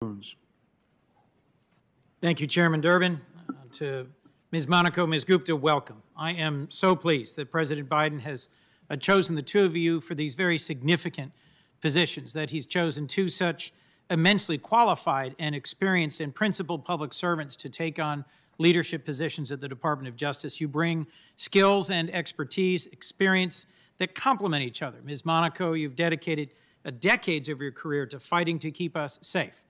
Coons. Thank you, Chairman Durbin. To Ms. Monaco, Ms. Gupta, welcome. I am so pleased that President Biden has chosen the two of you for these very significant positions, that he's chosen two such immensely qualified and experienced and principled public servants to take on leadership positions at the Department of Justice. You bring skills and expertise, experience that complement each other. Ms. Monaco, you've dedicated decades of your career to fighting to keep us safe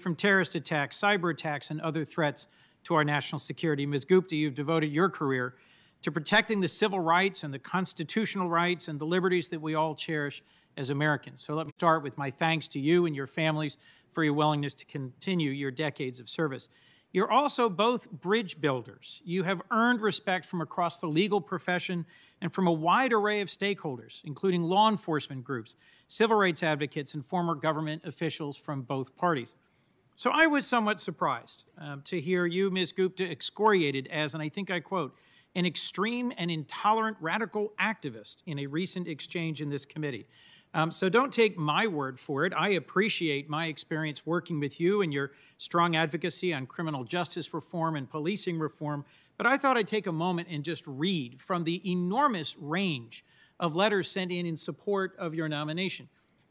from terrorist attacks, cyber attacks, and other threats to our national security. Ms. Gupta, you've devoted your career to protecting the civil rights and the constitutional rights and the liberties that we all cherish as Americans. So let me start with my thanks to you and your families for your willingness to continue your decades of service. You're also both bridge builders. You have earned respect from across the legal profession and from a wide array of stakeholders, including law enforcement groups, civil rights advocates, and former government officials from both parties. So I was somewhat surprised to hear you, Ms. Gupta, excoriated as, and I think I quote, an extreme and intolerant radical activist in a recent exchange in this committee. So don't take my word for it. I appreciate my experience working with you and your strong advocacy on criminal justice reform and policing reform, but I thought I'd take a moment and just read from the enormous range of letters sent in support of your nomination.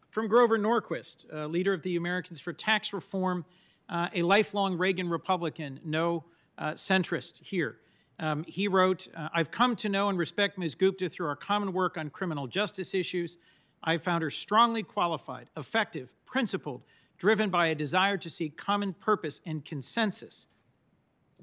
From Grover Norquist, leader of the Americans for Tax Reform, a lifelong Reagan Republican, no centrist here. He wrote, I've come to know and respect Ms. Gupta through our common work on criminal justice issues. I found her strongly qualified, effective, principled, driven by a desire to seek common purpose and consensus.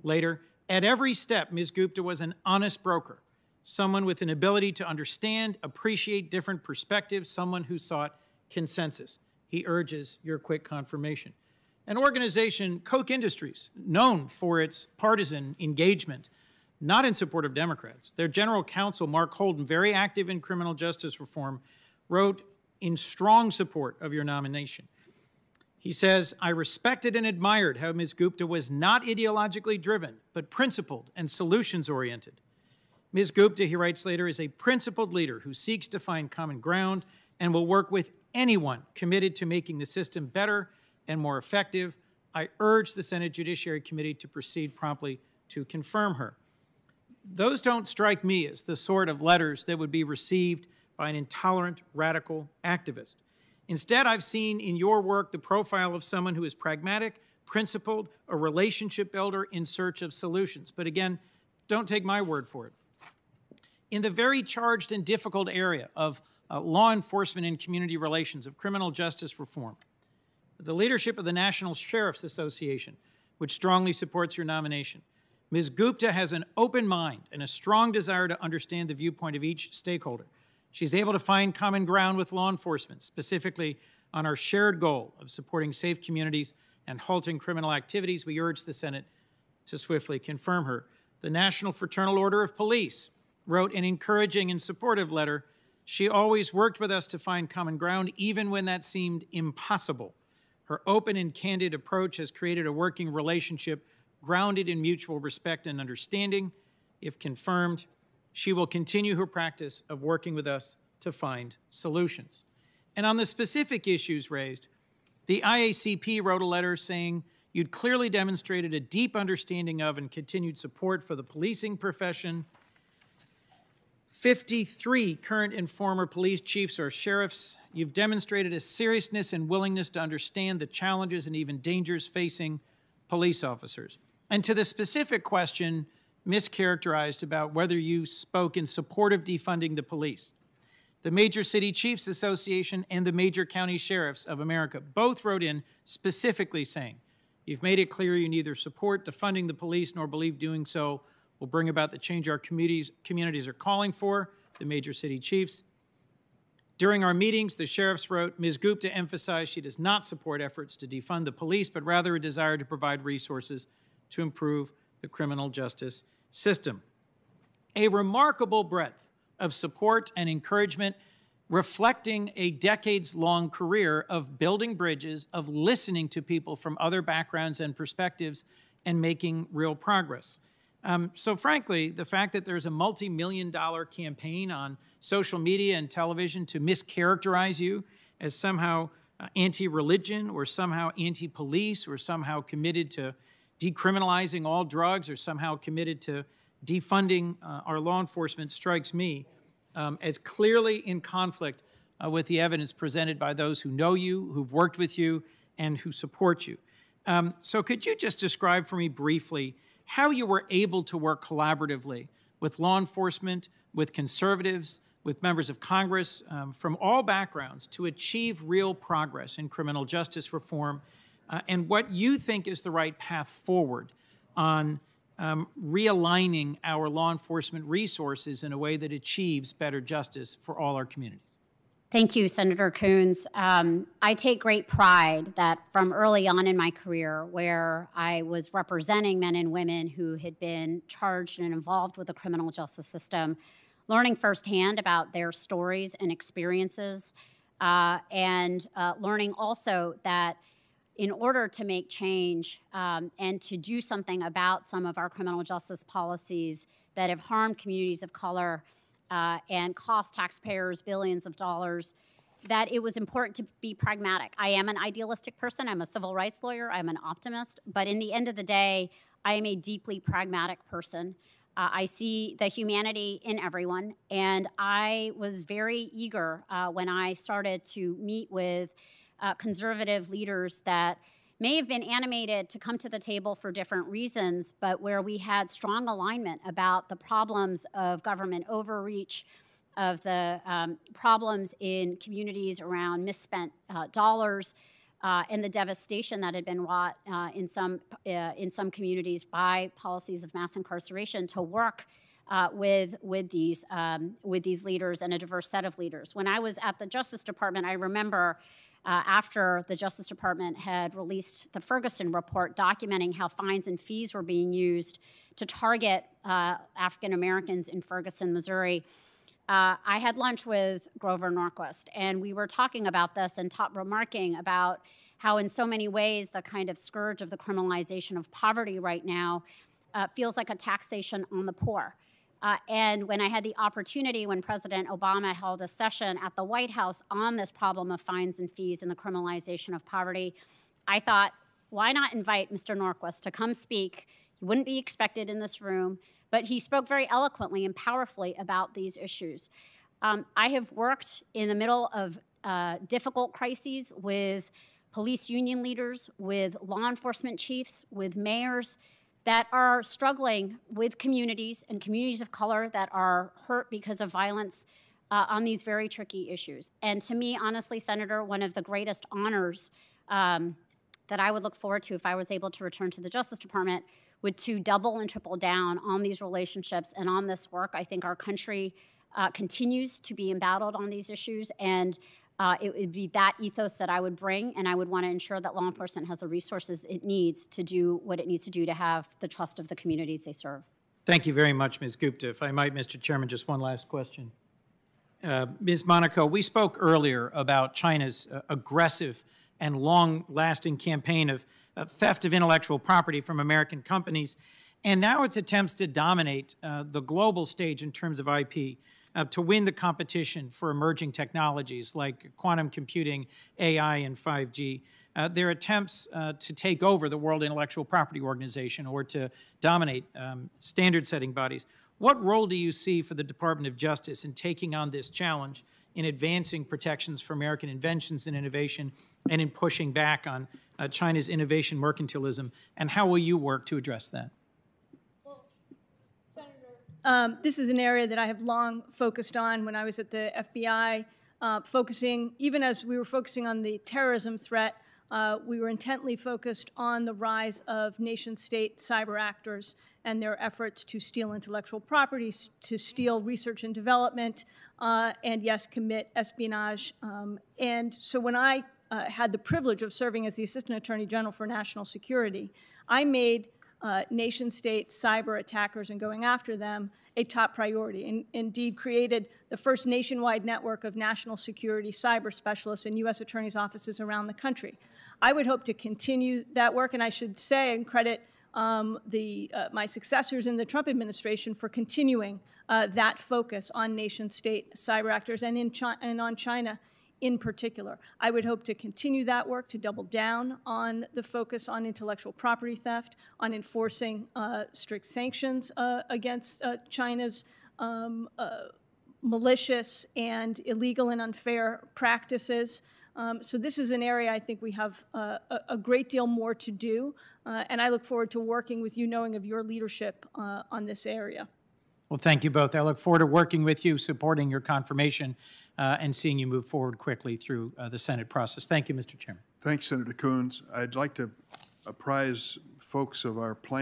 Later, at every step, Ms. Gupta was an honest broker, someone with an ability to understand, appreciate different perspectives, someone who sought consensus. He urges your quick confirmation. An organization, Koch Industries, known for its partisan engagement, not in support of Democrats. Their general counsel, Mark Holden, very active in criminal justice reform, wrote in strong support of your nomination. He says, I respected and admired how Ms. Gupta was not ideologically driven, but principled and solutions-oriented. Ms. Gupta, he writes later, is a principled leader who seeks to find common ground and will work with anyone committed to making the system better and more effective. I urge the Senate Judiciary Committee to proceed promptly to confirm her. Those don't strike me as the sort of letters that would be received by an intolerant, radical activist. Instead, I've seen in your work the profile of someone who is pragmatic, principled, a relationship builder in search of solutions. But again, don't take my word for it. In the very charged and difficult area of law enforcement and community relations, of criminal justice reform, the leadership of the National Sheriff's Association, which strongly supports your nomination, Ms. Gupta has an open mind and a strong desire to understand the viewpoint of each stakeholder. She's able to find common ground with law enforcement, specifically on our shared goal of supporting safe communities and halting criminal activities. We urge the Senate to swiftly confirm her. The National Fraternal Order of Police wrote an encouraging and supportive letter. She always worked with us to find common ground, even when that seemed impossible. Her open and candid approach has created a working relationship grounded in mutual respect and understanding. If confirmed, she will continue her practice of working with us to find solutions. And on the specific issues raised, the IACP wrote a letter saying you'd clearly demonstrated a deep understanding of and continued support for the policing profession. 53 current and former police chiefs or sheriffs. You've demonstrated a seriousness and willingness to understand the challenges and even dangers facing police officers. And to the specific question mischaracterized about whether you spoke in support of defunding the police, the Major City Chiefs Association and the Major County Sheriffs of America both wrote in specifically saying, you've made it clear you neither support defunding the police nor believe doing so will bring about the change our communities are calling for, the Major City Chiefs. During our meetings, the sheriffs wrote, Ms. Gupta emphasized she does not support efforts to defund the police, but rather a desire to provide resources to improve the criminal justice system. A remarkable breadth of support and encouragement reflecting a decades-long career of building bridges, of listening to people from other backgrounds and perspectives and making real progress. So frankly, the fact that there's a multi-million-dollar campaign on social media and television to mischaracterize you as somehow anti-religion or somehow anti-police or somehow committed to decriminalizing all drugs or somehow committed to defunding our law enforcement strikes me as clearly in conflict with the evidence presented by those who know you, who've worked with you, and who support you. So could you just describe for me briefly how you were able to work collaboratively with law enforcement, with conservatives, with members of Congress from all backgrounds to achieve real progress in criminal justice reform, and what you think is the right path forward on realigning our law enforcement resources in a way that achieves better justice for all our communities? Thank you, Senator Coons. I take great pride that from early on in my career, where I was representing men and women who had been charged and involved with the criminal justice system, learning firsthand about their stories and experiences, and learning also that in order to make change and to do something about some of our criminal justice policies that have harmed communities of color and cost taxpayers billions of dollars, that it was important to be pragmatic. I am an idealistic person. I'm a civil rights lawyer. I'm an optimist. But in the end of the day, I am a deeply pragmatic person. I see the humanity in everyone. And I was very eager when I started to meet with conservative leaders that may have been animated to come to the table for different reasons, but where we had strong alignment about the problems of government overreach, of the problems in communities around misspent dollars, and the devastation that had been wrought in some communities by policies of mass incarceration, to work with these leaders and a diverse set of leaders. When I was at the Justice Department, I remember after the Justice Department had released the Ferguson report documenting how fines and fees were being used to target African Americans in Ferguson, Missouri, I had lunch with Grover Norquist, and we were talking about this and remarking about how in so many ways the kind of scourge of the criminalization of poverty right now feels like a taxation on the poor. And when I had the opportunity, when President Obama held a session at the White House on this problem of fines and fees and the criminalization of poverty, I thought, why not invite Mr. Norquist to come speak? He wouldn't be expected in this room, but he spoke very eloquently and powerfully about these issues. I have worked in the middle of difficult crises with police union leaders, with law enforcement chiefs, with mayors, that are struggling with communities and communities of color that are hurt because of violence on these very tricky issues. And to me, honestly, Senator, one of the greatest honors that I would look forward to if I was able to return to the Justice Department would to double and triple down on these relationships and on this work. I think our country continues to be embattled on these issues, and it would be that ethos that I would bring, and I would want to ensure that law enforcement has the resources it needs to do what it needs to do to have the trust of the communities they serve. Thank you very much, Ms. Gupta. If I might, Mr. Chairman, just one last question. Ms. Monaco, we spoke earlier about China's aggressive and long-lasting campaign of theft of intellectual property from American companies, and now its attempts to dominate the global stage in terms of IP. To win the competition for emerging technologies like quantum computing, AI, and 5G. Their attempts to take over the World Intellectual Property Organization or to dominate standard-setting bodies. What role do you see for the Department of Justice in taking on this challenge, in advancing protections for American inventions and innovation, and in pushing back on China's innovation mercantilism? And how will you work to address that? This is an area that I have long focused on when I was at the FBI, focusing, even as we were focusing on the terrorism threat, we were intently focused on the rise of nation-state cyber actors and their efforts to steal intellectual property, to steal research and development, and yes, commit espionage. And so when I had the privilege of serving as the Assistant Attorney General for National Security, I made nation-state cyber attackers and going after them a top priority, and indeed created the first nationwide network of national security cyber specialists in U.S. attorneys' offices around the country. I would hope to continue that work, and I should say and credit my successors in the Trump administration for continuing that focus on nation-state cyber actors and on China in particular. I would hope to continue that work, to double down on the focus on intellectual property theft, on enforcing strict sanctions against China's malicious and illegal and unfair practices. So this is an area I think we have a great deal more to do, and I look forward to working with you, knowing of your leadership on this area. Well, thank you both. I look forward to working with you, supporting your confirmation, and seeing you move forward quickly through the Senate process. Thank you, Mr. Chairman. Thanks, Senator Coons. I'd like to apprise folks of our plan.